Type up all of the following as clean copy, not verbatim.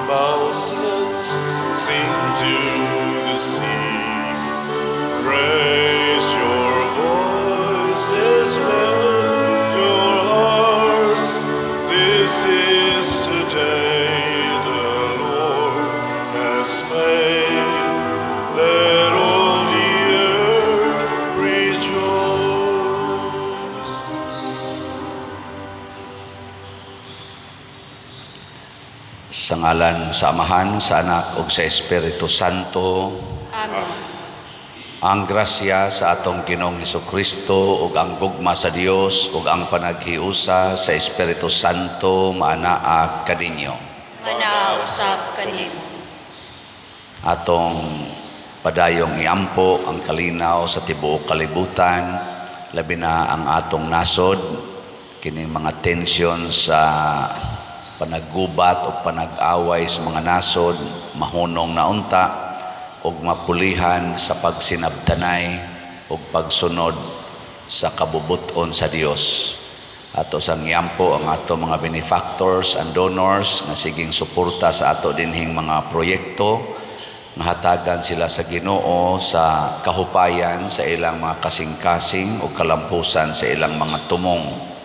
mountains, sing to the sea. Raise your voices, lift your hearts. This is the day the Lord has made. Let all the earth rejoice. Sa ngalan sa Amahan, sa Anak ug sa Espiritu Santo. Amen. Ang grasya sa atong Ginoong Hesukristo ug ang gugma sa Dios ug ang panaghiusa sa Espiritu Santo maanaa kaninyo. Manausap kanimo. Atong padayong iampo ang kalinaw sa tibuok kalibutan, labi na ang atong nasod kini mga tensyon sa panaggubat o panag-away sa mga nasod mahunong na unta ug mapulihan sa pagsinabtanay ug pagsunod sa kabubuton sa Dios. Ato sang iampo ang ato mga benefactors and donors nga siging suporta sa ato dinhing mga proyekto nga hatagan sila sa Ginoo sa kahupayan sa ilang mga kasing-kasing ug kalampusan sa ilang mga tumong.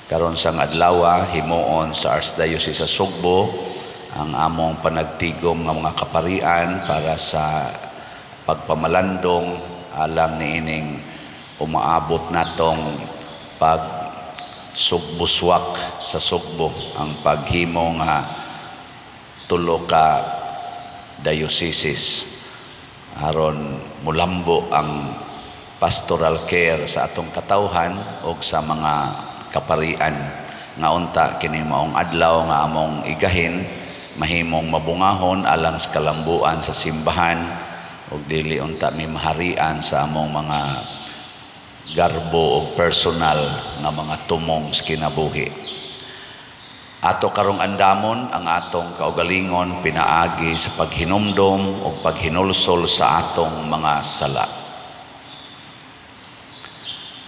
Karon sang adlaw himuon sa Archdiocese sa Sugbo ang among panagtigom ng mga kaparian para sa pagpamalandong alang niining umaabot natong pagsugbo-swak sa Sugbo ang paghimo nga tulo ka dioceses aron mulambo ang pastoral care sa atong katawhan ug sa mga kaparian nga unta kini maong adlaw nga among igahin mahimong mabungahon alang sa kalambuan sa simbahan ug dili unta mi maharian sa among mga garbo ug personal nga mga tumong sa kinabuhi. Ato karong andamon ang atong kaugalingon pinaagi sa paghinumdom ug paghinulsol sa atong mga sala.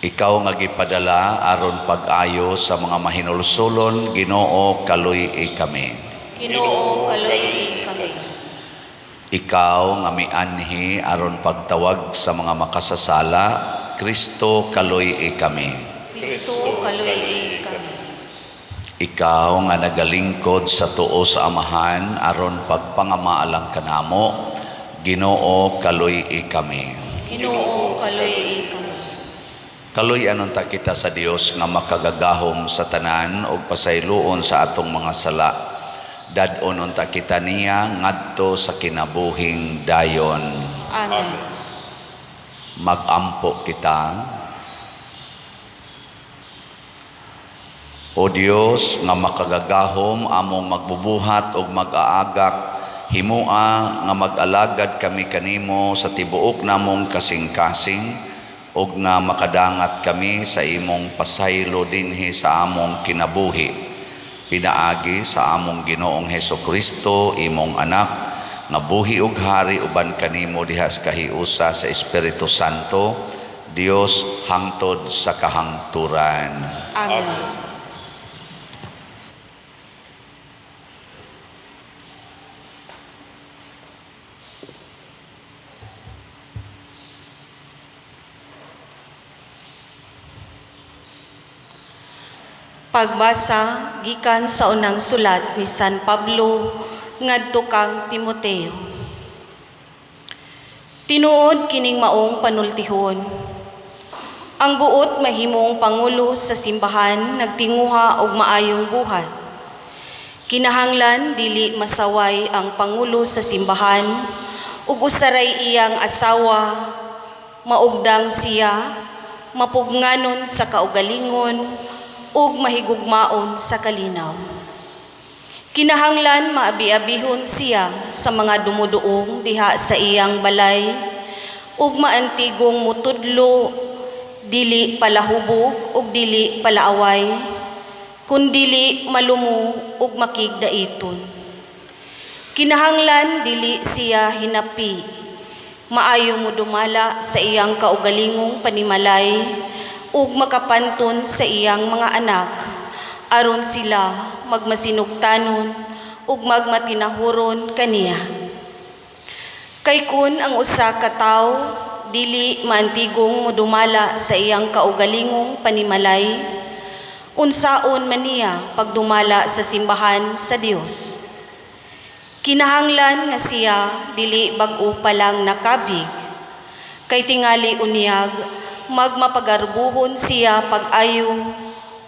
Ikaw nga gipadala aron pag-ayo sa mga mahinulsolon, Ginoo kaluy kami. Ginoo kaluy kami. Ikaw nga mianhi aron pagtawag sa mga makasasala, Kristo kaluy kami. Kristo kaluy kami. Ikaw nga nagalingkod sa tuo sa Amahan aron pagpangamaalang kanamo, Ginoo kaluy kami. Ginoo kaluy kami. Kaluy anon ta kita sa Dios nga makagagahom sa tanan ug pasayloon sa atong mga sala. Dadon unta kita niya ngadto sa kinabuhing dayon. Amen. Magampo kita. O Dios nga makagagahom among magbubuhat ug mag-aagak, himua nga mag-alagad kami kanimo sa tibuok namong kasing-kasing ug nga makadangat kami sa imong pasaylo dinhi sa among kinabuhi. Pinaagi sa among Ginoong Hesukristo, imong anak, nga buhi ug hari uban kanimo diha sa kahiusa sa Espiritu Santo, Dios hangtod sa kahangturan. Amen. Pagbasa gikan sa unang sulat ni San Pablo ngadto kang Timoteo. Tinuod kining maong panultihon. Ang buot mahimong pangulo sa simbahan nagtinguha og maayong buhat. Kinahanglan dili masaway ang pangulo sa simbahan ug usaray iyang asawa, maugdang siya, mapugnanon sa kaugalingon ug mahigugmaon sa kalinaw. Kinahanglan maabi-abihon siya sa mga dumuduong diha sa iyang balay ug maantigong mutudlo, dili palahubog ug dili palaaway, kundili malumo ug makigdaiton. Kinahanglan dili siya hinapi, maayo mo dumala sa iyang kaugalingong panimalay ug makapanton sa iyang mga anak aron sila magmasinugtanon ug magmatinahuron kaniya. Kay kun ang usa ka tawo dili maantigong modumala sa iyang kaugalingong panimalay, unsaon man niya pagdumala sa simbahan sa Dios. Kinahanglan nga siya dili bag-o pa lang nakabig, kay tingali unyag magmapagarbuhon siya pag-ayo,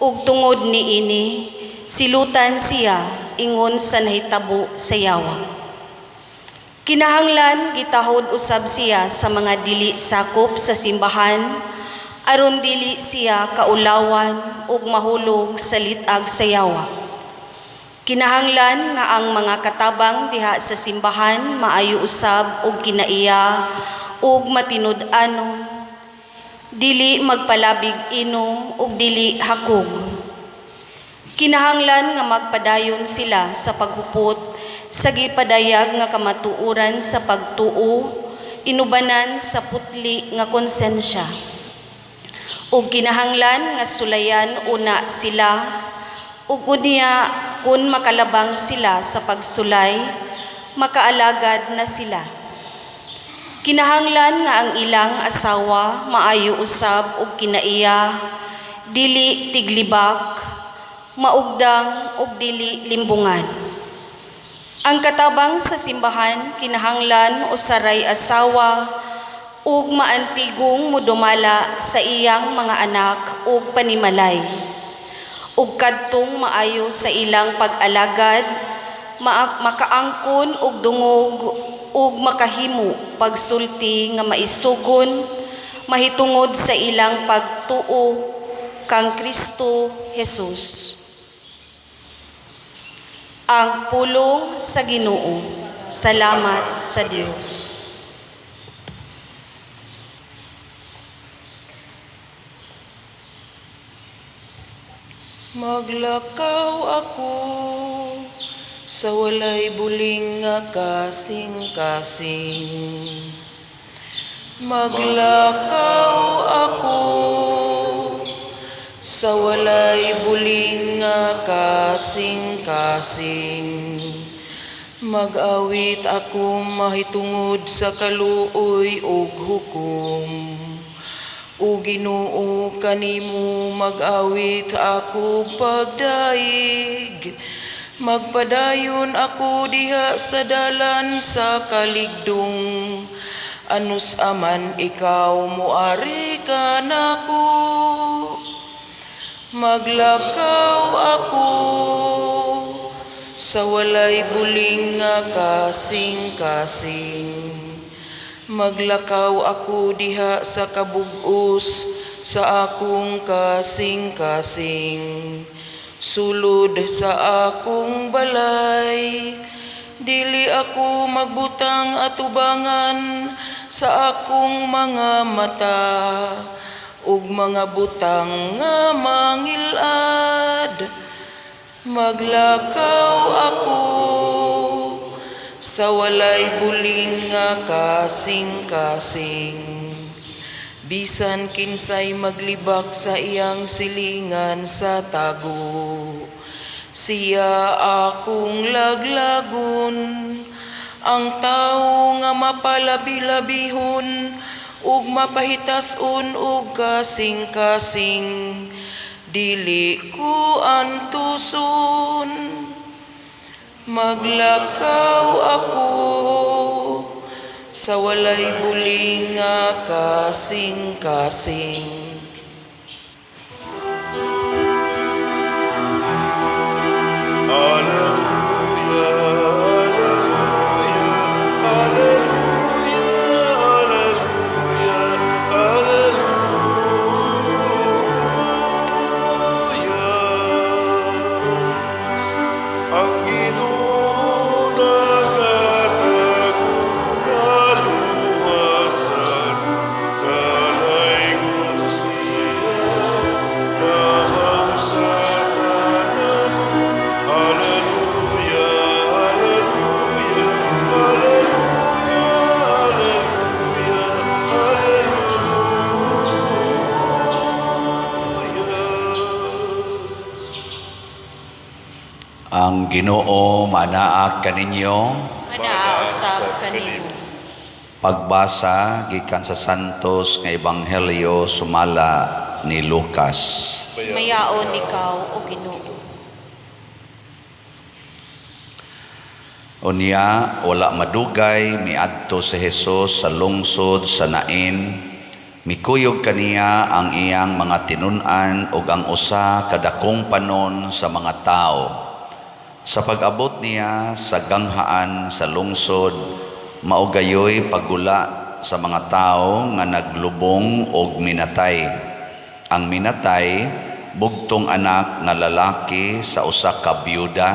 ug tungod niini silutan siya ingon sa nahitabo sa yawa. Kinahanglan gitahod usab siya sa mga dili sakop sa simbahan, aron dili siya kaulawan ug mahulog sa litag sa yawa. Kinahanglan nga ang mga katabang diha sa simbahan maayo usab og kinaiya ug matinud-anon, dili magpalabig inom ug dili hakog. Kinahanglan nga magpadayon sila sa paghupot sa gipadayag nga kamatuoran sa pagtuo, inubanan sa putli nga konsensya. Ug kinahanglan nga sulayan una sila, ug unya kun makalabang sila sa pagsulay, makaalagad na sila. Kinahanglan nga ang ilang asawa maayo usab ug kinaiya, dili tiglibak, maugdang ug dili limbungan. Ang katabang sa simbahan kinahanglan usaray asawa ug maantigong modumala sa iyang mga anak ug panimalay, ug kadtong maayo sa ilang pag-alagad, makaangkon og dungog ug makahimo pagsulti nga maisugon mahitungod sa ilang pagtuo kang Kristo Jesus. Ang pulong sa Ginoo. Salamat sa Dios. Maglakaw ako sa walay buling nga kasing-kasing. Maglakaw ako sa walay buling nga kasing-kasing. Mag-awit ako mahitungod sa kaluoy ug hukom. O Ginoo, kanimo mag-awit ako pagdaig. Magpadayon ako diha sa dalan sa kaligdong. Anus aman ikaw moari ka nako. Maglakaw ako sa walay buling nga kasing-kasing. Maglakaw ako diha sa kabug-os sa akong kasing-kasing. Sulod sa akong balay, dili ako magbutang atubangan sa akong mga mata, ug mga butang nga mangilad. Maglakaw ako sa walay buling nga kasing-kasing. Bisan kinsay maglibak sa iyang silingan sa tago, siya akong laglagon. Ang tao nga mapalabi-labihon ug mapahitason ug kasing-kasing, dili ko antuson. Maglakaw ako sa walay buling nga kasing-kasing. Ginoo manaak kaninyo. Manausab kanimo. Pagbasa gikan sa Santos nga Ebanghelyo sumala ni Lucas. Mayaon ikaw o Ginoo. Unya wala madugay miadto si Hesus sa lungsod sa Nain. Mikuyog kaniya ang iyang mga tinun-an ug ang usa kadakong panon sa mga tao. Sa pag-abot niya sa ganghaan sa lungsod, maugayoy pagula sa mga tao nga naglubong og minatay. Ang minatay bugtong anak nga lalaki sa usa ka byuda,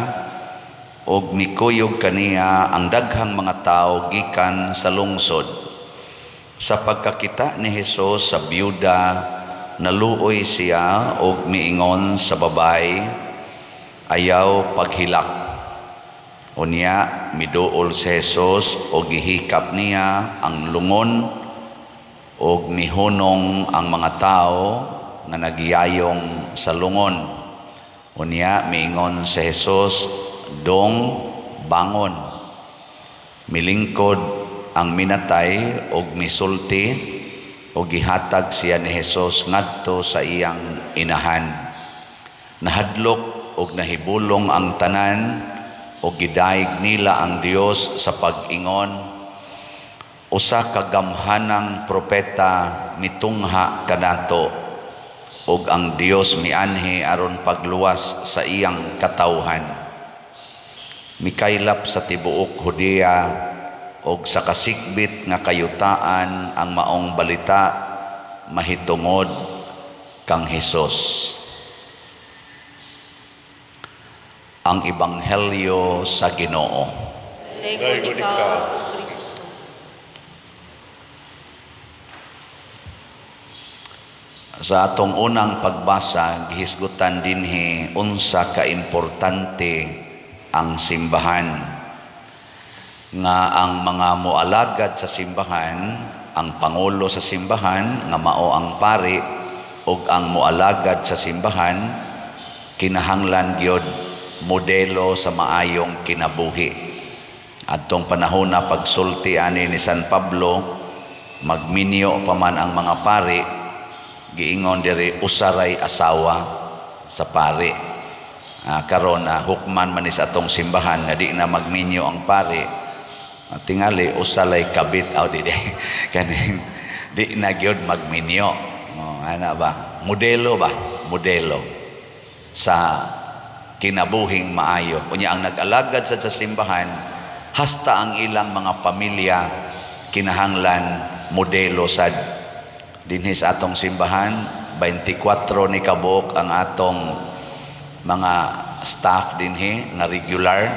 og mikuyog kaniya ang daghang mga tao gikan sa lungsod. Sa pagkakita ni Hesus sa byuda, naluoy siya og miingon sa babay, ayaw paghilak. Unya miduol si Hesus og gihikap niya ang lungon og mihunong ang mga tao nga nagiyayong sa lungon. Unya miingon si Hesus, dong bangon. Milingkod ang minatay og misulti og gihatag siya ni Hesus ngadto sa iyang inahan. Nahadlok og nahibulong ang tanan o gidaig nila ang Dios sa pag-ingon, usa ka gamhanang propeta mitungha kanato og ang Dios mianhi aron pagluwas sa iyang katawhan. Mikaylap sa tibuok Judea og sa kasikbit nga kayutaan ang maong balita mahitungod kang Hesus. Ang Ebanghelyo sa Ginoo. Daygon ikaw o Kristo. Sa atong unang pagbasa, gihisgutan dinhi unsa ka importante ang simbahan. Nga ang mga moalagad sa simbahan, ang pangulo sa simbahan nga mao ang pari ug ang moalagad sa simbahan kinahanglan gyud modelo sa maayong kinabuhi. Adtong panahon na pagsulti ani ni San Pablo, magminyo pa man ang mga pari, giingon diri usaray asawa sa pari. Karon na hukman man sa atong simbahan nga di na magminyo ang pari. Tingali usalay kabit di kaning di na gyud magminyo. Ana ba? Modelo sa kinabuhing maayo. Unya ang nag-alagad sa simbahan, hasta ang ilang mga pamilya kinahanglan modelo sad. Dinhi sa atong simbahan, 24 ni kabuok ang atong mga staff dinhi nga regular,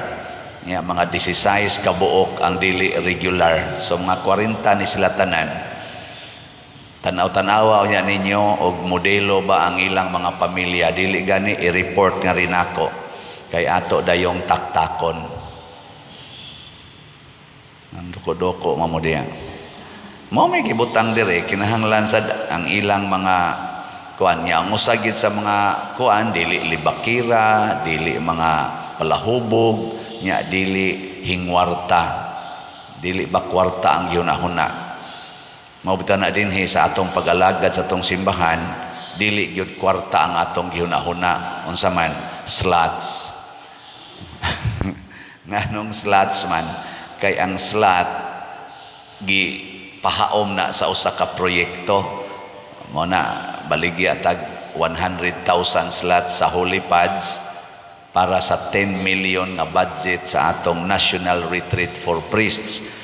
mga 16 kabuok ang dili regular. So mga 40 ni sila tanan. Tanaw-tanawa niya ninyo og modelo ba ang ilang mga pamilya, dili gani i-report nga rin ako kay ato dayong taktakon ang doko-doko mamudiya mo may gibutang dire kinahanglan sad ang ilang mga kuan niya ang usagid sa mga kuan dili libakira, dili mga palahubog nya, dili hingwarta, dili bakwarta ang yunahuna. Maubita na dinhi sa atong pag-alagad sa atong simbahan, dili gyud kwarta ang atong gihunahuna. Unsa man, slots. Nganong slots man, kay ang slot gi pahaom na sa usa ka proyekto. Mo na baligya tag 100,000 slots sa Holy Pads para sa 10 million nga budget sa atong National Retreat for Priests.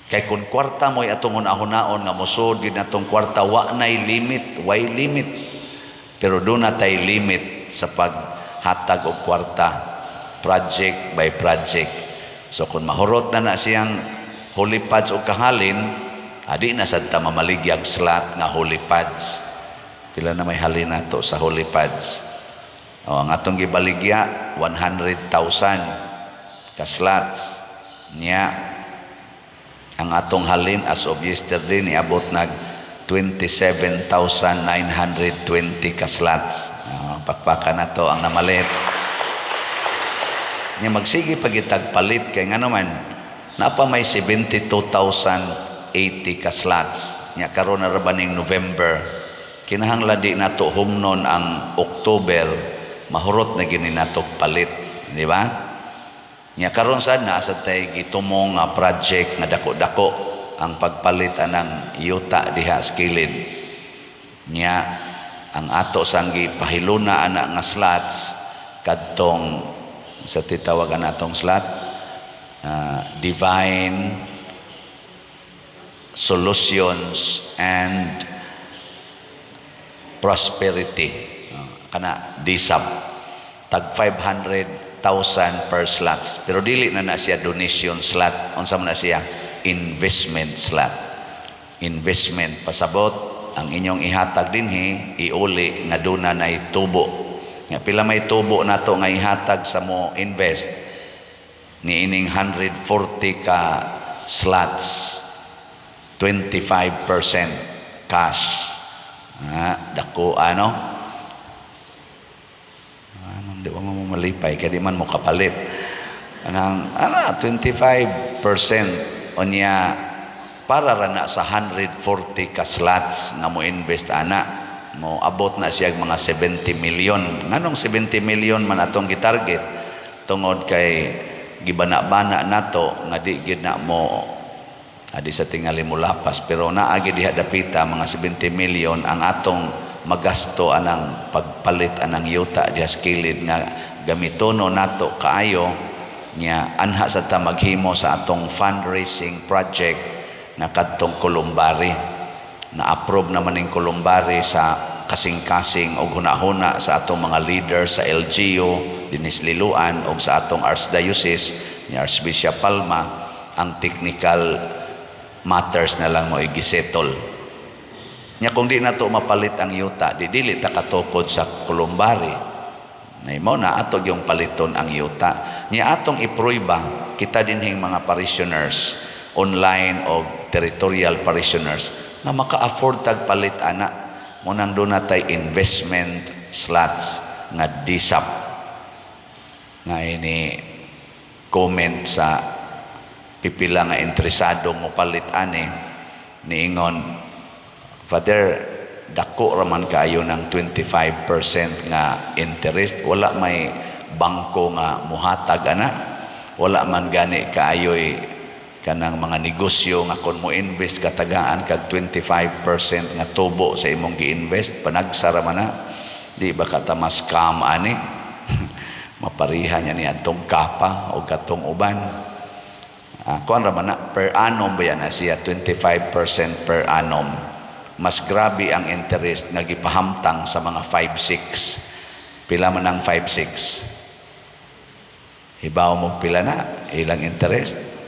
Kay kung kwarta mo'y atong hunahunaon nga musod gid natong kwarta, wa nay limit, way limit. Pero doon na tay limit sa paghatag og kwarta, project by project. So kung mahurot na siyang Holy Pads o kahalin, adi na sad ta mamaligyag slot nga Holy Pads. Pila na may halin nato sa Holy Pads. Ang atong gibaligya 100,000 ka slots niya. Ang atong halin as of yesterday niabot nag 27,920 ka slots. Pakpakan na to ang namalit. Nya magsige pagitag palit kay nga naman napa may 72,080 ka slots. Nya karon na ra ba ning November, kinahanglan di nato humnon ang October, mahurot na gini nato palit, di ba? Nya karon sad na sa tay gitumong nga project nga dako-dako ang pagpalit anang yuta diha sa kilid. Nya ang ato sang gipahiluna ana nga slots kadtong sa titawagan natong slot, Divine Solutions and Prosperity, kana DSAP, tag 500,000 per slots, pero dili na siya donation slot, unsa man na siya investment slot. Investment pasabot ang inyong ihatag dinhi iuli nga duna nay tubo. Nga pila may tubo nato nga ihatag sa mo invest ni ining 140 ka slots, 25% cash. Dako ano? Di ba mo malipay kaya di man mo kapalit. 25% onya para ra na sa 140 ka slots nga mo invest ana. Mo abot na siya mga 70 million. Nganong 70 million man atong gitarget tungod kay gibana-bana nato nga di gid na mo adi sa tingali mo lapas, pero naagi diha dapita mga 70 million ang atong magasto anang pagpalit anang yuta diha sa kilid nga gamitono nato kaayo nya anha sa ta maghimo sa atong fundraising project na kadtong Columbari. Na-approve naman ng Columbari sa kasing-kasing o hunahuna sa atong mga leaders sa LGU, Dinis Liluan o sa atong Archdiocese ni Archbishop Palma, ang technical matters na lang mo igisetol. Nya kung di na to mapalit ang yuta, dili ta katukod sa Columbari. Mo na ato yung paliton ang yuta. Nya atong ipruiba kita dinhing mga parishioners, online o territorial parishioners, na maka-afford tag palit ana mo nang doon natay investment slots nga DSAP nga ini comment sa pipila nga interesado mo palit ani niingon, Father, dako raman kayo ng 25% nga interest, wala may bangko nga muhatag ana, wala man gani kaayoy kanang mga negosyo nga kon mo invest katagaan kag 25% nga tubo sa imong gi-invest panagsara man na, di ba katama scam ani? Maparihan niya ni atong kapa o katong uban. Kuan ra man na per annum ba yan siya 25% per annum. Mas grabe ang interest nga gipahamtang sa mga 5-6. Pila man ang 5-6? Hibaw mo pila na ilang interest?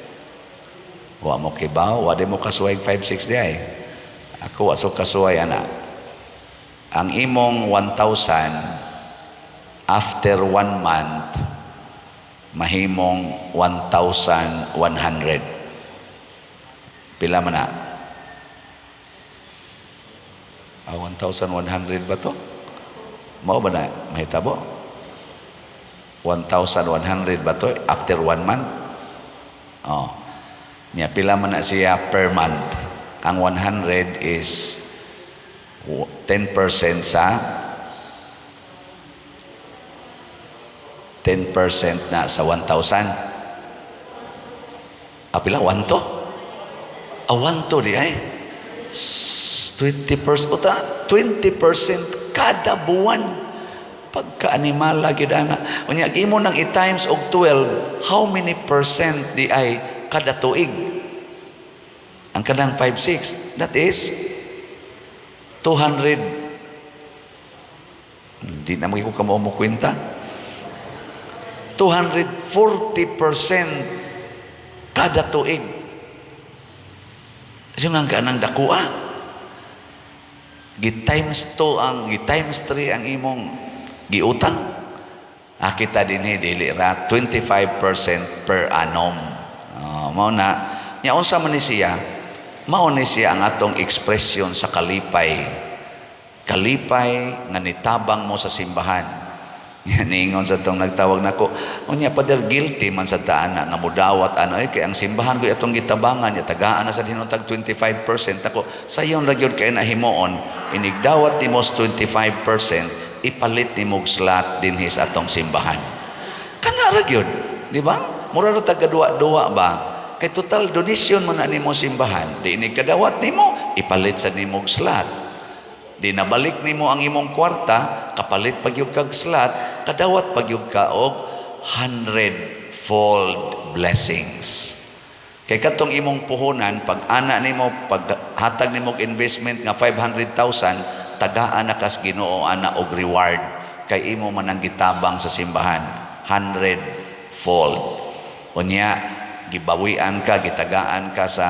Wa mo kibaw, wa di mo kasuway 5-6 di ay. Ako waso kasuway ana. Ang imong 1,000 after 1 month mahimong 1,100. Pila man na? 1,100 ba to? Mao ba na mahitabo? 1,100 ba to after 1 month? Oh. Nya pila man na siya per month. Ang 100 is 10% sa 10% na sa 1,000. Pila 1 to? 1 to di ay 20% uta 20% kada buwan pagka-animala gid ana. Unya imo nang i-times og 12, how many percent di ay kada tuig? Ang kanang 5-6, that is 200. Hindi na ko kamo mo kwenta. 240% kada tuig. Yung ang kanang dakua. Gi-times 2 ang gi-times 3 ang imong giutang. Kita dinhi dili ra 25% per annum. Mao na nya unsa man ni siya? Mao ni siya ang atong ekspresyon sa kalipay. Kalipay nga nitabang mo sa simbahan. Ningon sa tong nagtawag nako, unya pader guilty man sa taan nga mudawat ano kay ang simbahan ko atong gitabangan ya tagaan na sa hinutag 25% ako sayon ra gyud kay nahimuon inigdawat nimo 25% ipalit nimo og slot dinhi sa atong simbahan. Kana ra gyud, di ba? Mura ra taga-duwa ba? Kay total donation man na nimo simbahan, di ini kadawat nimo ipalit sa nimo og slot. Di nabalik nimo ang imong kwarta, kapalit pagyug kag slot, kadawat pagyug ka og 100-fold blessings. Kay katong imong puhunan, pag ana nimo, pag hatag nimo og investment nga 500,000, tagaan na kas Ginoo ana og reward kay imo man ang gitabang sa simbahan, 100-fold. Unya gibawian ka, gitagaan ka sa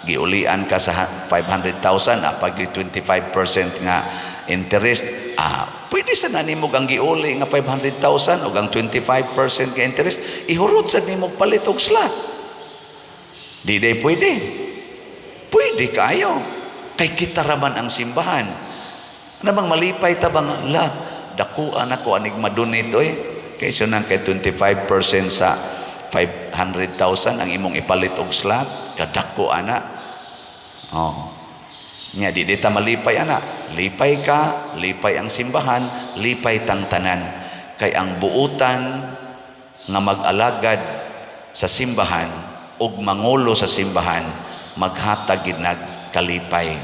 giulian ka sa 500,000 pag 25% nga interest pwede sa nanimo ang giuli nga 500,000 ug ang 25% nga interest ihurot sa nimo palit og slot. Di pwede kayo kay kita raman ang simbahan. Ano bang malipay ta bang la dakuan ako anig madunit kay sunang kay 25% sa 500,000 ang imong ipalit og slot kadako ana. Nya di ta malipay ana. Lipay ka, lipay ang simbahan, lipay tang tanan. Kay ang buutan nga mag-alagad sa simbahan ug mangulo sa simbahan maghatag gid nag kalipay.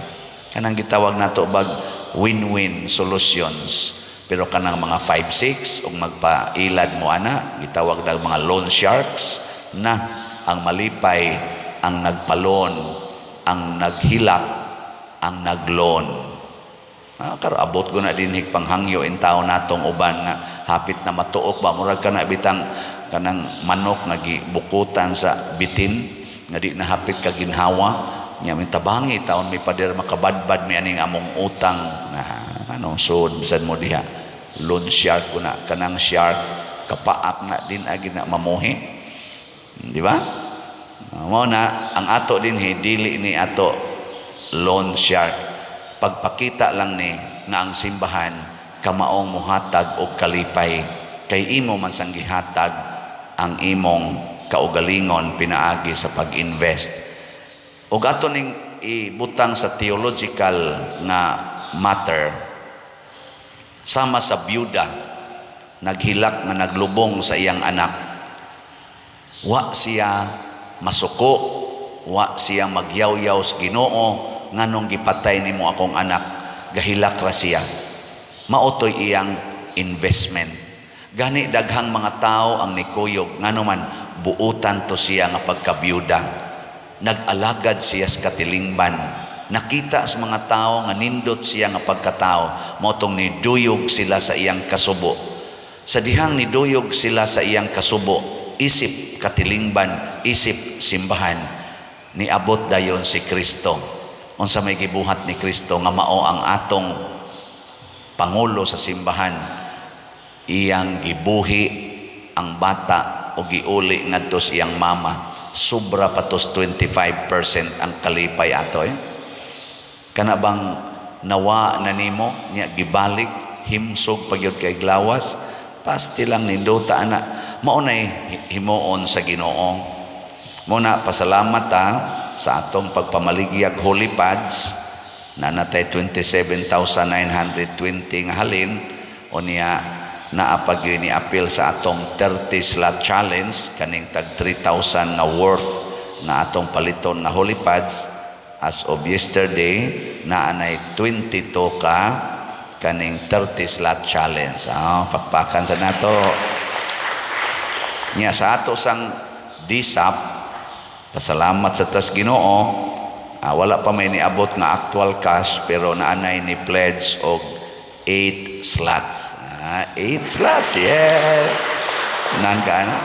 Kanang gitawag nato bag win-win solutions. Pero kanang mga 5-6 ug magpailad mo ana, gitawag dag mga loan sharks na ang malipay ang nagpalon, ang naghilak, ang nagloan. Karo abot ko na din panghangyo in tao natong uban nga hapit na matuok ba murag ka na bitang kanang manok nga gibukutan sa bitin nga di na hapit ka ginhawa nya min tabangi taon may pader makabadbad mi aning among utang na sud bisan mo diha loan shark ko na kanang shark kapaak na din agi na mamuhi, di ba? Mao na ang ato din dili ni ato loan shark, pagpakita lang ni nga ang simbahan kamaong muhatag og kalipay kay imo man sang gihatag ang imong kaugalingon pinaagi sa pag-invest. Ug ato ning ibutang sa theological nga matter sama sa byuda naghilak nga naglubong sa iyang anak, wa siya masuko, wa siya magyaw-yaw sa Ginoo nganong gipatay nimo akong anak, gahilak ra siya. Mautoy iyang investment. Gani daghang mga tao ang nikuyog ngano man buutan to siya nga pagkabyuda. Nag-alagad siya sa katilingban. Nakita sa mga tao nga nindot siya nga pagkatao, motong niduyog sila sa iyang kasubo. Sa dihang niduyog sila sa iyang kasubo, isip katilingban, isip simbahan, niabot dayon si Kristo. Unsa may gibuhat ni Kristo nga mao ang atong pangulo sa simbahan, iyang gibuhi ang bata o giuli ngadto sa iyang mama. Sobra patos 25% ang kalipay ato kana bang nawa na nimo nya gibalik himsog pagyud kay glawas pasti lang nindota ana mao nay himuon sa Ginoo. Muna pasalamat sa atong pagpamaligya Holy Pads na natay 27,920 nga halin o niya naapag yun ni appeal sa atong 30 slot challenge kaning tag 3,000 nga worth na atong paliton nga Holy Pads. As of yesterday naanay 22 ka kaning 30 slot challenge. Pakpakan sa nato niya sa ato sang DSAP. Pasalamat sa tas Ginoo, wala pa may niabot nga actual cash pero naanay ni pledge og 8 slots. 8 slots, yes. Nan ka na?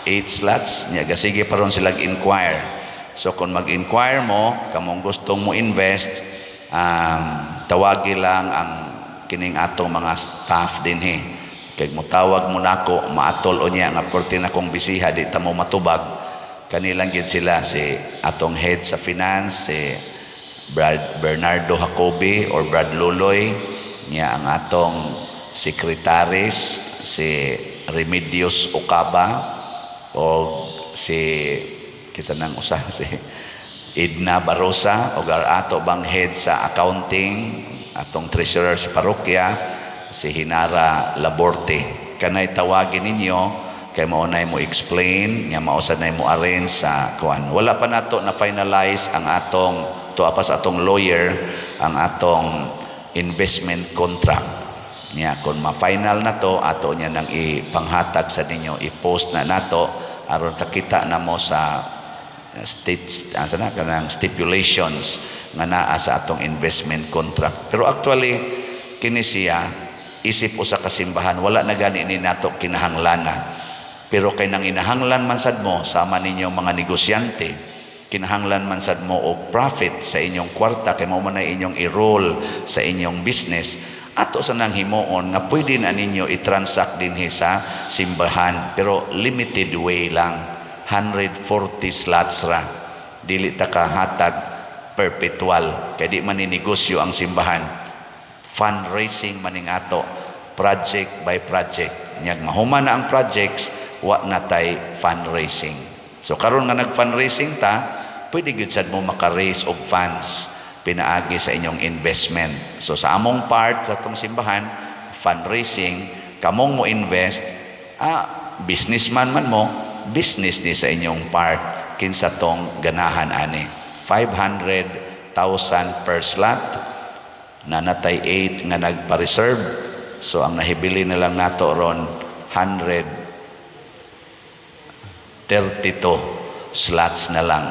8 slots. Nya gasige paron sila inquire. So kung mag-inquire mo, kamong gustong mo invest, tawagi lang ang kining atong mga staff din Kay mo tawag mo nako, maatol o niya nga porti na kong bisiha, di ta mo matubag. Kanilang gid sila si atong head sa finance, si Brad Bernardo Jacobi or Brad Luloy, niya ang atong secretaries, si Remedios Ocaba o si kisanang usa si Edna Barosa o ato bang head sa accounting atong treasurer sa parokya si Hinara Laborte. Kanay tawagin ninyo kay mao nay mo explain nga mao sad nay mo arrange sa kuan. Wala pa nato na finalize ang atong tuapas atong lawyer ang atong investment contract niya. Kung ma-final na to ato niya nang ipanghatag sa ninyo, i-post na nato aron kakita na mo sa kanang stipulations nga naa sa atong investment contract. Pero actually kini siya isip usa ka simbahan, wala na gani ni nato kinahanglan. Pero kay nang inahanglan man sad mo sama ninyo mga negosyante, kinahanglan man sad mo og profit sa inyong kwarta kay mao man na inyong i-roll sa inyong business, ato sa nang himuon nga pwede na ninyo i-transact dinhi sa simbahan, pero limited way lang, 140 slots ra, dili ta kahatag perpetual kay di man ni negosyo ang simbahan. Fundraising maning ato, project by project. Nyag mahuman na ang projects, wa na tay fundraising. So karon nga nag-fundraising ta, pwede gyud sad mo maka-raise og funds pinaagi sa inyong investment. So sa among part sa atong simbahan, fundraising, kamong mo invest, businessman man mo, business ni sa inyong part kinsa tong ganahan ani. 500,000 per slot na natay 8 nga nagpa-reserve. So ang nahibili na lang nato ron 132 slots na lang.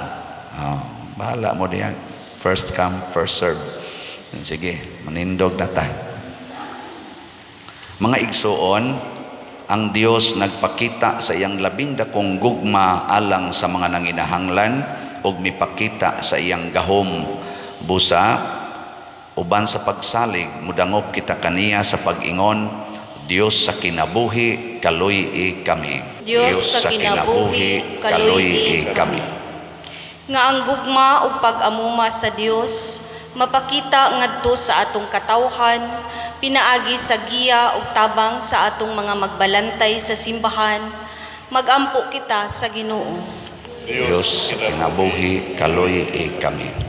Bahala mo diyan. First come, first serve. Sige, manindog na ta. Mga igsoon, ang Dios nagpakita sa iyang labing dakong gugma alang sa mga nanginahanglan ug mipakita sa iyang gahom busa uban sa pagsalig mudangop kita kaniya sa pag-ingon, Dios sa kinabuhi kaluy kami. Diyos sa kinabuhi kaluy kami. Nga ang gugma ug pag-amuma sa Dios mapakita ngadto sa atong katawhan, pinaagi sa giya ug tabang sa atong mga magbalantay sa simbahan, magampo kita sa Ginoo. Diyos sa kinabuhi kaluy kami.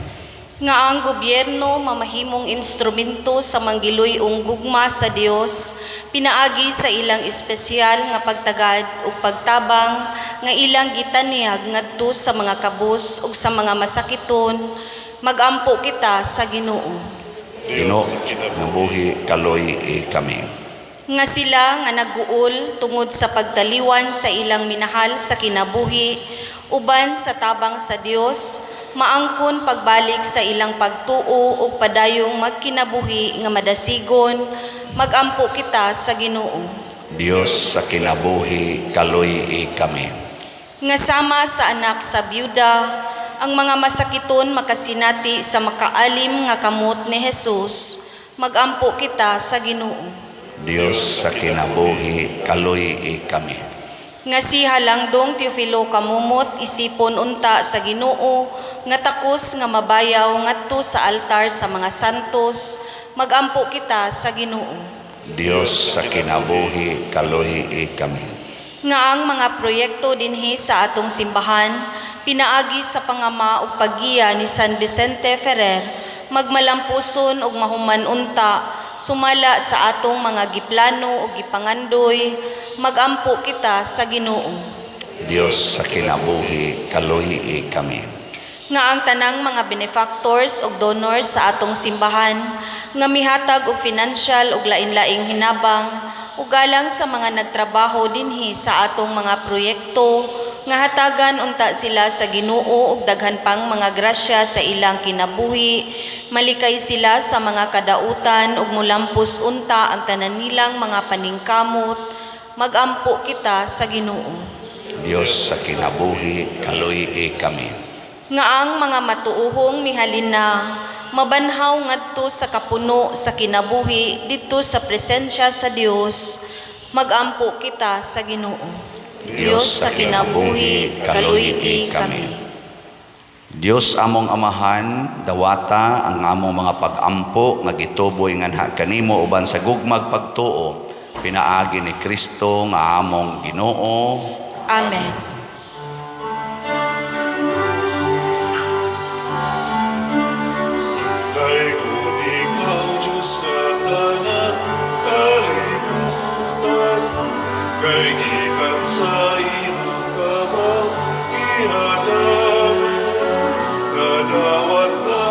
Nga ang gobyerno mamahimong instrumento sa manggiloy-ong gugma sa Dios, pinaagi sa ilang espesyal nga pagtagad ug pagtabang nga ilang gitaniyag ngadto sa mga kabus ug sa mga masakiton, magampo kita sa Ginoo. Ginoo kinabuhi kaluy kami. Nga sila nga naguol tungod sa pagtaliwan sa ilang minahal sa kinabuhi uban sa tabang sa Dios, maangkon pagbalik sa ilang pagtuo ug padayong magkinabuhi nga madasigon, magampo kita sa Ginoo. Diyos sa kinabuhi kaluy kami. Nga sama sa anak sa byuda, ang mga masakiton makasinati sa makaalim nga kamot ni Jesus, magampo kita sa Ginoo. Diyos sa kinabuhi kaluy kami. Nga si Halangdong Teofilo kamumot isipon unta sa Ginoo nga takos nga mabayaw ngadto sa altar sa mga santos, magampo kita sa Ginoo. Diyos sa kinabuhi kaluy kami. Nga ang mga proyekto dinhi sa atong simbahan pinaagi sa pangama ug paggiya ni San Vicente Ferrer, magmalampuson ug mahuman unta sumala sa atong mga giplano ug gipangandoy, magampo kita sa Ginoo. Diyos sa kinabuhi kaluy kami. Nga ang tanang mga benefactors ug donors sa atong simbahan nga mihatag og financial ug lain-laing hinabang ug galang sa mga nagtrabaho dinhi sa atong mga proyekto nga hatagan unta sila sa Ginoo ug daghan pang mga grasya sa ilang kinabuhi, malikay sila sa mga kadautan ug mulampos unta ang tanan nilang mga paningkamot, magampo kita sa Ginoo. Diyos sa kinabuhi kaluy kami. Nga ang mga matuuhong mihalin na mabanhaw ngadto sa kapuno sa kinabuhi didto sa presensya sa Dios, magampo kita sa Ginoo. Diyos sa kinabuhi kaluy kami. Diyos among amahan, dawata ang among mga pag-ampo nga gituboy nganha kanimo uban sa gugmag pagtuo Pinaagi ni Kristo nga among Ginoo. Amen. Daikon ikaw, Diyos sa tanang kalibutan, kay gikan sa imong kamang ihatag, nadawat na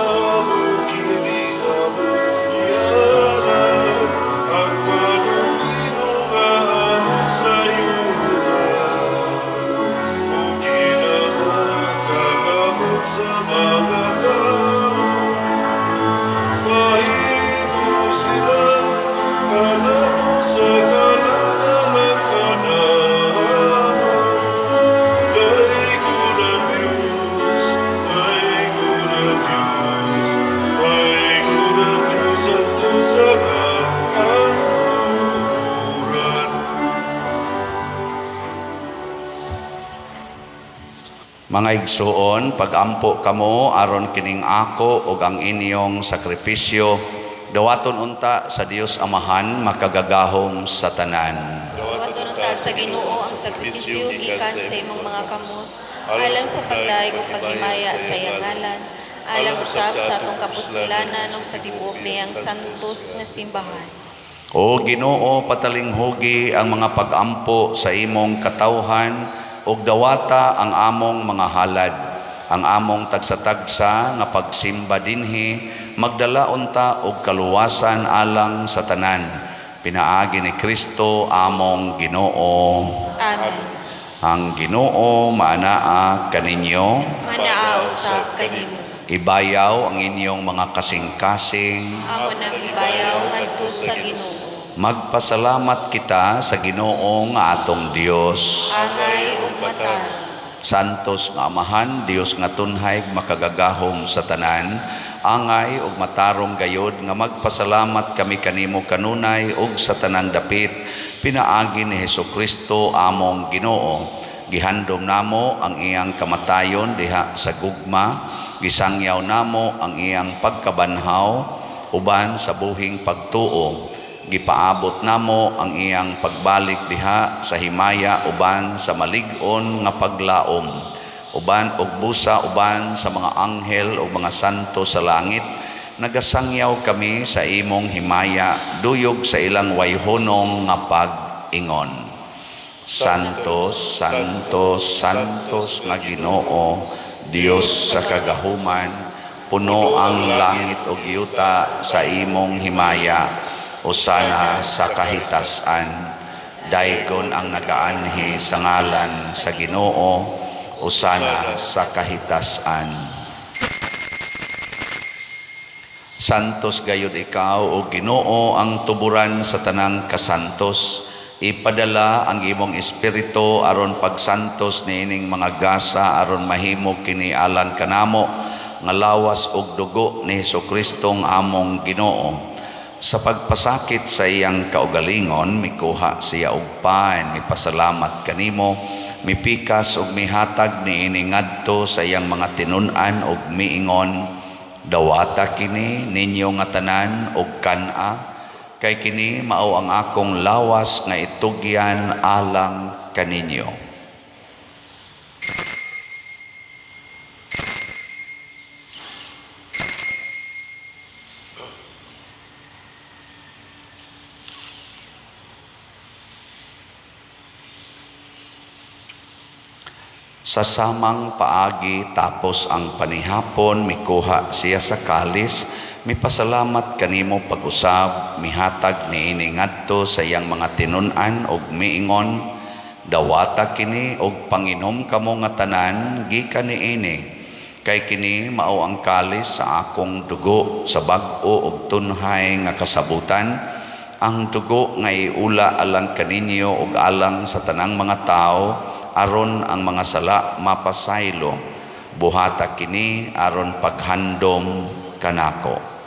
mo kini among iyanan, ang manumino nga amon sa iyuna, o ginawa sa kamot sa mga tao. Mahimo sila kanamo sa kalangalan kanamo. Daigod ang Diyos, daigod ang Diyos, daigod ang Diyos ang tusa ka ang turan. Mga igsuon, pagampo kamo aron kining ako ug ang inyong sakripisyo, dawaton unta sa Dios Amahan makagagahom sa tanan. Dawaton unta sa Ginoo ang sakripisyo gikan sa imong mga kamot, alang sa pagdaig ug paghimaya sa iyang ngalan, alang usab sa atong kapuslanan ug sa tibuok niyang santos nga simbahan. O Ginoo, patalinghugi ang mga pagampo sa imong katawhan ug dawata ang among mga halad, ang among tagsa-tagsa nga pagsimba dinhi, magdala unta og kaluwasan alang sa tanan. Pinaagi ni Kristo among Ginoo. Amen. Ang Ginoo maanaa kaninyo, Manaa usab kanimo. ibayaw ang inyong mga kasing-kasing. Amo nang ibayaw ngadto sa Ginoo. Magpasalamat kita sa Ginoo nga atong Dios. Angay ug mata. Santos nga Amahan, Dios nga tunhay makagagahom sa tanan, angay ug matarong gayod nga magpasalamat kami kanimo kanunay ug sa tanang dapit, pinaagi ni Hesukristo among Ginoo. Gihandom namo ang iyang kamatayon diha sa gugma, gisangyaw namo ang iyang pagkabanhaw uban sa buhing pagtuo. Gipaabot namo ang iyang pagbalik diha sa himaya uban sa malig-on nga paglaom, uban og busa uban sa mga anghel ug mga santo sa langit. Nagasangyaw kami sa imong himaya duyog sa ilang wayhonong nga pag-ingon. Santos, Santos, Santos nga Ginoo, Dios sa kagahuman, puno ang langit ug yuta sa imong himaya. Usana sa kahitasan, daygon ang nagaanhi sa ngalan sa Ginoo, usana sa kahitasan. Santos gayud ikaw o Ginoo ang tuburan sa tanang kasantos. Ipadala ang imong espiritu aron pagsantos niining mga gasa aron mahimo kini alang kanamo nga lawas ug dugo ni Jesukristong among Ginoo. Sa pagpasakit sa iyang kaugalingon, mikuha siya og pain, mipasalamat kanimo, mipikas og mihatag niini ngadto sa iyang mga tinun-an og miingon, dawata kini ninyo nga tanan og kan-a, kay kini mao ang akong lawas nga itugyan alang kaninyo. Sa samang paagi tapos ang panihapon, mikuha siya sa kalis, mipasalamat kanimo pag-usab, mihatag niini ngadto sa iyang mga tinun-an og miingon, dawata kini og panginom kamo nga tanan gikan niini, kay kini mao ang kalis sa akong dugo sa bag-o og tunhay nga kasabutan, ang dugo nga iula alang kaninyo og alang sa tanang mga tao, aron ang mga sala mapasaylo, buhata kini aron paghandom kanako.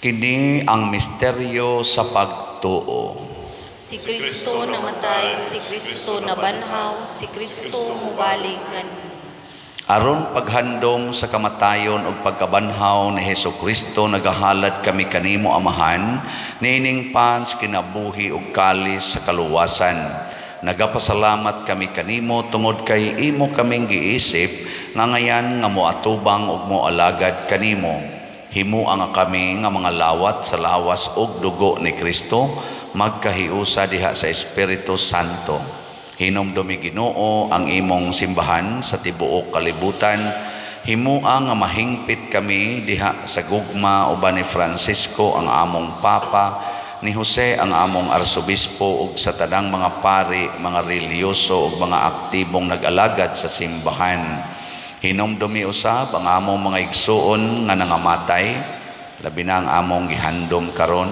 Kini ang misteryo sa pagtuo. Si Kristo namatay, si Kristo nabanhaw, si Kristo mubalig nganhi. Aron paghandom sa kamatayon ug pagkabanhaw ni Hesukristo nagahalad kami kanimo Amahan, niining pans kinabuhi ug kalis sa kaluwasan. Nagapasalamat kami kanimo tungod kay imo kaming giisip nga ngayan nga moatubang ug moalagad kanimo. Himuan nga kami nga mga lawat sa lawas ug dugo ni Kristo, magkahiusa diha sa Espiritu Santo. Hinumdumi Ginoo ang imong simbahan sa tibuok kalibutan. Himuang nga mahingpit kami diha sa gugma uban ni Francisco ang among Papa, ni Jose ang among Arsobispo ug sa tanang mga pari, mga reliyoso ug mga aktibong nag-alagad sa simbahan. Hinumdumi usab ang among mga igsuon nga nangamatay, labi na ang among gihandom karon.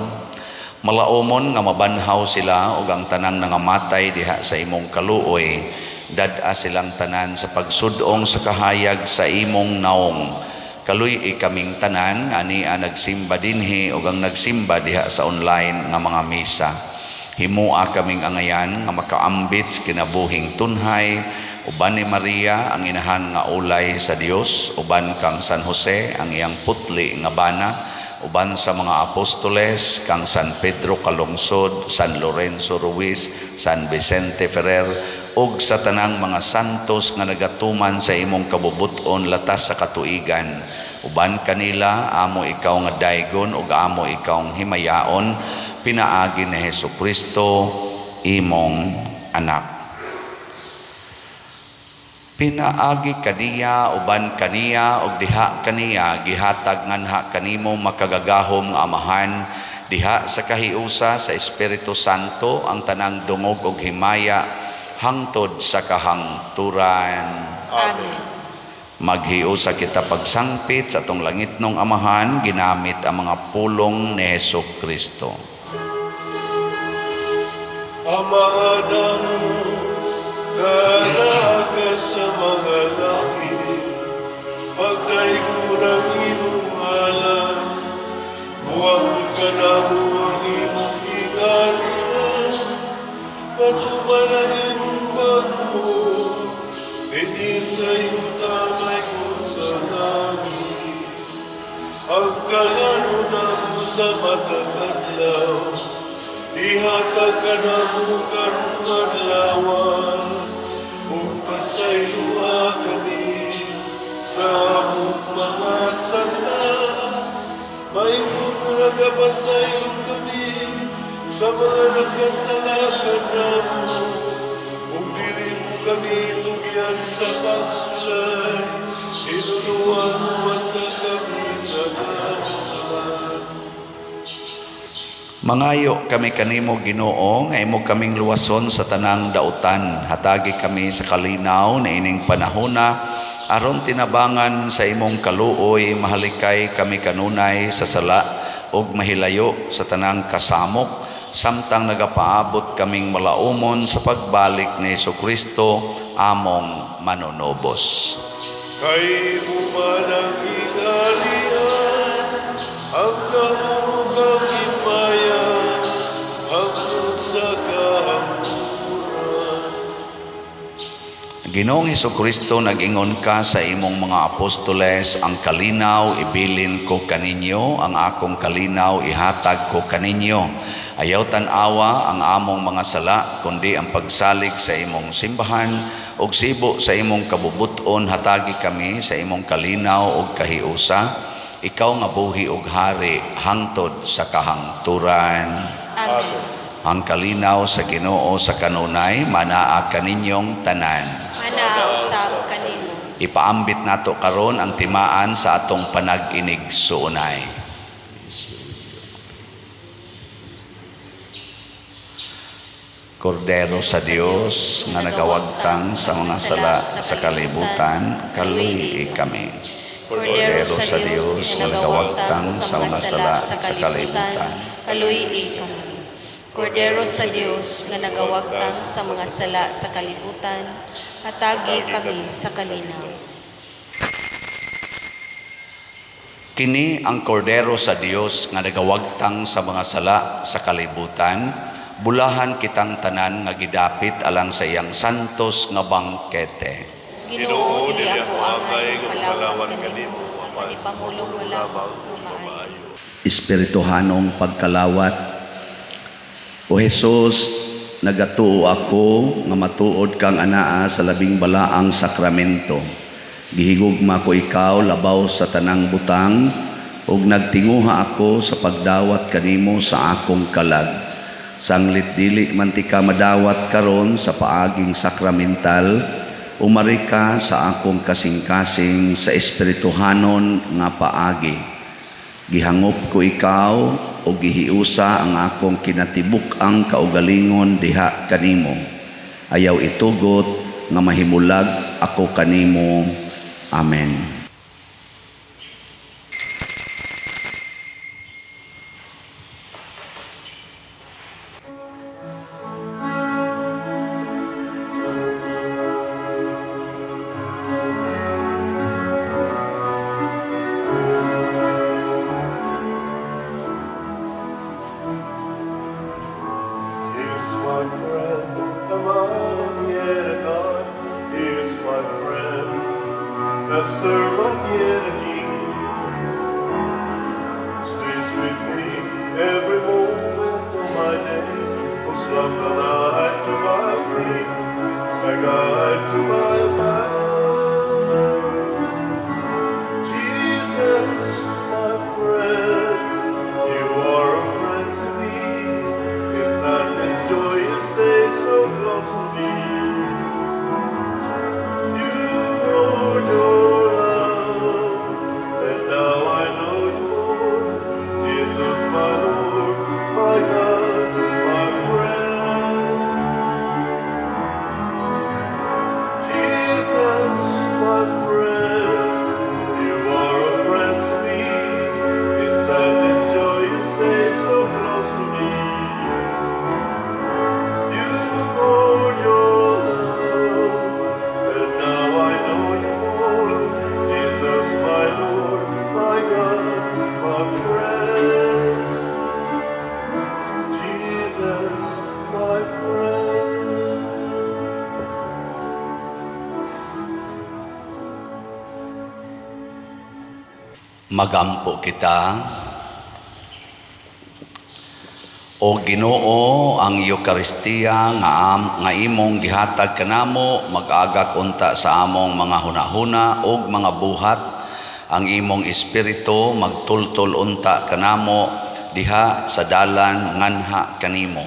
Malaumon nga mabanhaw sila ug ang tanang nangamatay diha sa imong kaluoy, dad-a silang tanan sa pagsudong sa kahayag sa imong naong. Kaluy kaming tanan nga ania nagsimba dinhi ug ang nagsimba diha sa online nga mga misa. Himua kaming angayan nga makaambit kinabuhing tunhay, uban ni Maria ang inahan nga ulay sa Dios, uban kang San Jose ang iyang putli nga bana, uban sa mga apostoles kang San Pedro Calungsod, San Lorenzo Ruiz, San Vicente Ferrer, ug sa tanang mga santos nga nagatuman sa imong kabubuton latas sa katuigan. Uban kanila amo ikaw nga daygon ug amo ikaw himayaon, pinaagi ni Hesukristo imong anak. Pinaagi kaniya uban kaniya ug diha kaniya gihatag nganha kanimo makagagahom nga Amahan, diha sa kahiusa sa Espiritu Santo ang tanang dungog ug himaya hangtod sa kahangturan. Amen. Maghiusa kita pagsangpit sa atong langitnong Amahan ginamit ang mga pulong ni Hesukristo. Amahan mo, dalaga sa mga langit, pagdaigo ng imong ngalan, muabot ka na mo ang imong ingatan, patuman ang imong pagbuo, hindi sa iyong tamay ko sa langit. Ang kalano na mo sa matang adlaw, ihatag ka na mo karong adlawan, pasayloa kami sa among mga sala. Mayon mo nagapasaylo kami sa mga nagkasalakan namo. Kung dili mo kami tugyan sa pagsusay, inunuan mo sa kami sa damuhan. Mangayo kami kanimo Ginoo nga imo kaming luwason sa tanang dautan. Hatagi kami sa kalinaw na ining panahona aron tinabangan sa imong kaluoy, mahalikay kami kanunay sa sala ug mahilayo sa tanang kasamok, samtang nagapaabot kaming malaumon sa pagbalik ni Hesukristo among manunobos. Kay mo man ang ingalian, ang kahulugang himaya, hangtod sa kahangturan. Ginoong Hesukristo, nag-ingon ka sa imong mga apostoles, ang kalinaw ibilin ko kaninyo, ang akong kalinaw ihatag ko kaninyo. Ayaw tan-awa ang among mga sala, kundi ang pagsalig sa imong simbahan, ug sibo sa imong kabubuton hatagi kami sa imong kalinaw ug kahiusa. Ikaw nga buhi ug hari hangtod sa kahangturan. Amen. Ang kalinaw sa Ginoo sa kanunay manaa kaninyong tanan. Mana usab kanimo. Ipaambit nato karon ang timaan sa atong panag-inig suunay. Kordero sa Dios nga nagawagtang sa mga sala sa kalibutan, kaluhi kami. Kordero sa Dios nga nagawagtang sa mga sala sa kalibutan, kaluy kami. Kordero sa Dios nga nagawagtang sa mga sala sa kalibutan, hatagi kami sa kalinaw. Kini ang kordero sa Dios nga nagawagtang sa mga sala sa kalibutan, bulahan kitang tanan nga gidapit alang sa iyang santos nga bangkete. Ginoo, dili ako angay angay nga palawan kanimo, kanimo, manipamulong wala maayo. Espirituhanong pagkalawat, O Jesus, nagatuo ako nga matuod kang anaa sa labing balaang sakramento. Gihigugma ko ikaw labaw sa tanang butang, ug nagtinguha ako sa pagdawat kanimo sa akong kalag. Sanglit dili man ti ka madawat karon sa paaging sakramental, umari ka sa akong kasing-kasing sa espirituhanon nga paagi. Gihangop ko ikaw o gihiusa ang akong kinatibuk ang kaugalingon diha kanimo. Ayaw itugot nga mahimulag ako kanimo. Amen. Is my friend a man and yet a God? Is my friend a servant yet a king? Stays with me every moment of my days, whose love a light to my feet, a guide to my mind. Jesus, my friend, you are a friend to me. In sadness, joy, you stay so close to me. You poured your love, and now I know you more. Jesus, my Lord, my God, my friend. Jesus, my friend, you are a friend to me. In sadness, joy, you stay so close to me. You poured your love, and now I know you more. Jesus, my Lord, my God, my friend. Jesus, my friend. Magampo kita. O Ginoo, ang Eucharistia nga imong gihatag kanamo mag-agak unta sa among mga hunahuna ug mga buhat, ang imong espiritu magtultol unta kanamo diha sa dalan nganha kanimo.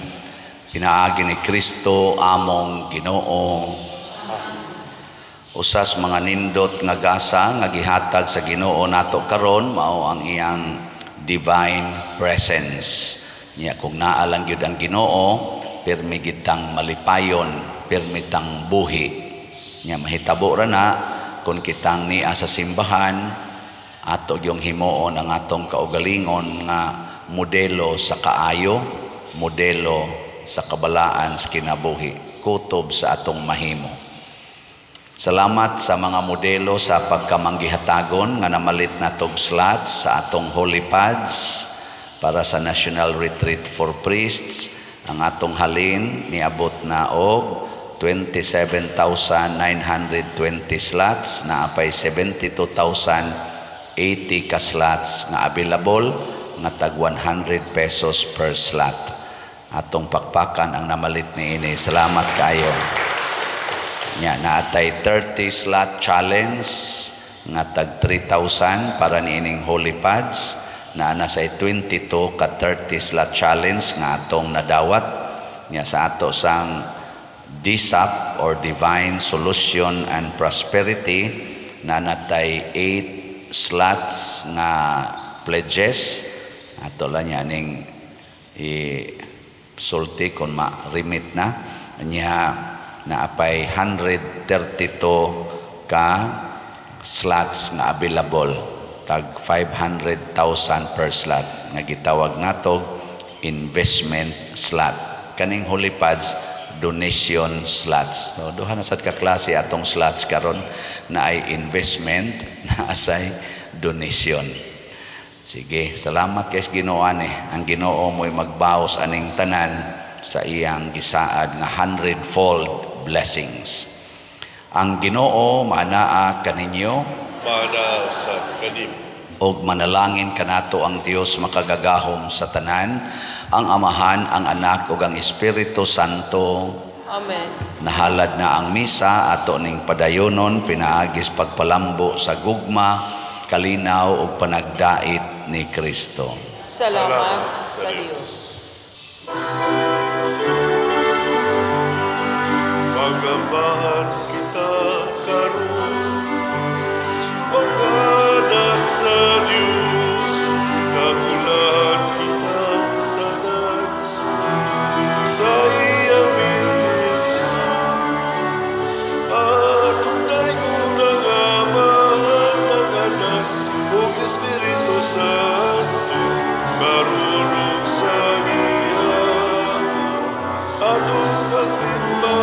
Pinaagi ni Kristo among Ginoo. Usas mga nindot nga gasa nga gihatag sa Ginoo nato karon mao ang iyang divine presence. Niya kung naalang gyud ang Ginoo, pirmi gitang malipayon, pirmi tang buhi. Niya mahitabo ra na kung kitang niya sa simbahan ato yung himuon ang atong kaugalingon nga modelo sa kaayo, modelo sa kabalaan sa kinabuhi, kutob sa atong mahimo. Salamat sa mga modelo sa pagkamanggihatagon nga namalit natog slots sa atong holy pads para sa National Retreat for Priests. Ang atong halin niabot na og 27,920 slots na apay 72,080 ka slots nga available nga tag 100 pesos per slot. Atong pakpakan ang namalit ni ini. Salamat kayo. Nya naatay 30 slot challenge nga tag 3,000 para niining holy pads. Na nasay 22 ka 30 slot challenge nga atong nadawat nya sa ato sang DSAP or Divine Solution and Prosperity na natay 8 slots nga pledges ato lang nya ning sulti kon ma-remit na nya naapay 132 ka slots nga available, tag 500,000 per slot nga gitawag natog investment slot. Kaning holy pads donation slots. So duha na sad ka klase atong slots karon na ay investment na asay donation. Sige, salamat kay Ginoo ani. Ang Ginoo mo'y magbaos aning tanan sa iyang gisaad nga 100-fold blessings. Ang Ginoo maanaa kaninyo Mana sa kanim. og manalangin kanato ang Dios makagagahom sa tanan, ang Amahan, ang Anak ug ang Espiritu Santo. Amen. Nahalad na ang misa ato ning padayonon pinaagis pagpalambo sa gugma, kalinaw ug panagdait ni Kristo. Salamat sa Diyos. Pagambahan kita karon, mga anak sa Diyos, nagulan kitang tanan sa iyang minisyon. At tunay ko ng Amahan, ng Anak, ug Espiritu Santo, marunong sa gihapon, atong pagsimba